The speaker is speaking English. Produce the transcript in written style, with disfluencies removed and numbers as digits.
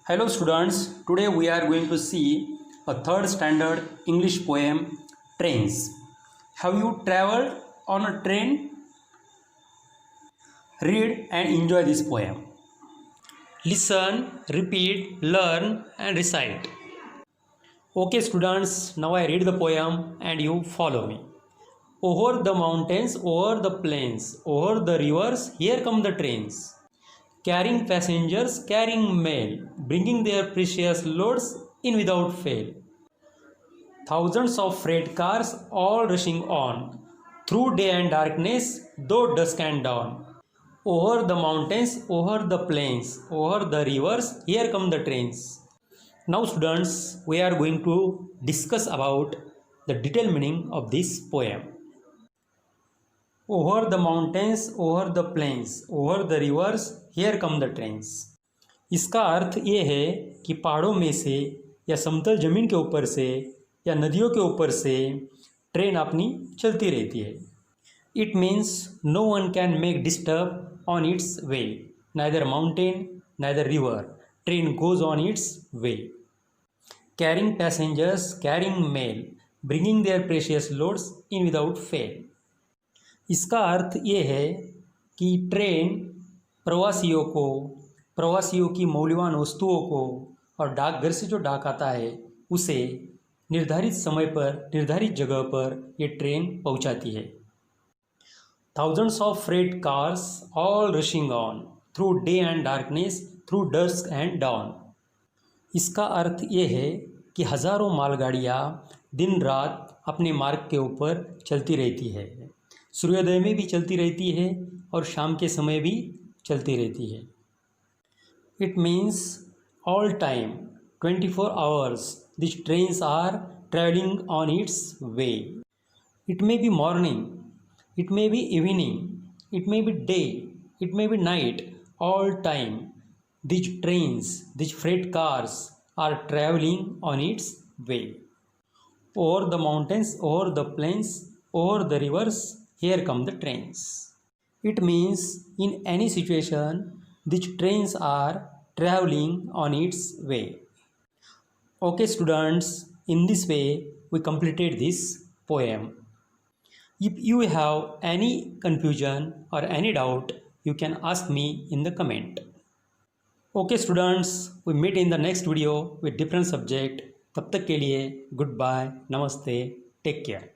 Hello students, today we are going to see a third standard English poem, Trains. Have you traveled on a train? Read and enjoy this poem. Listen, repeat, learn and recite. Okay students, now I read the poem and you follow me. Over the mountains, over the plains, over the rivers, here come the trains. Carrying passengers, carrying mail, bringing their precious loads in without fail. Thousands of freight cars all rushing on, through day and darkness, though dusk and dawn. Over the mountains, over the plains, over the rivers, here come the trains. Now students, we are going to discuss about the detailed meaning of this poem. Over the mountains, over the plains, over the rivers, here come the trains. इसका अर्थ ये है कि पहाड़ों में से या समतल ज़मीन के ऊपर से या नदियों के ऊपर से ट्रेन अपनी चलती रहती है. It means no one can make disturb on its way, neither mountain neither river, train goes on its way. Carrying passengers, carrying mail, bringing their precious loads in without fail. इसका अर्थ ये है कि train प्रवासियों की मौल्यवान वस्तुओं को और डाकघर से जो डाक आता है उसे निर्धारित समय पर निर्धारित जगह पर ये ट्रेन पहुंचाती है. Thousands of freight cars all rushing on, through day and darkness, through dusk and dawn. इसका अर्थ ये है कि हज़ारों मालगाड़ियाँ दिन रात अपने मार्ग के ऊपर चलती रहती है. सूर्योदय में भी चलती रहती है और शाम के समय भी चलती रहती है. It means all time 24 hours this trains are travelling on its way. It may be morning, it may be evening, it may be day, it may be night, all time this trains, this freight cars are travelling on its way. Over the mountains, over the plains, over the rivers, here come the trains. It means in any situation these trains are traveling on its way. Okay students, in this way we completed this poem. If you have any confusion or any doubt, you can ask me in the comment. Okay students, we meet in the next video with different subject. तब तक के लिए goodbye, namaste, take care.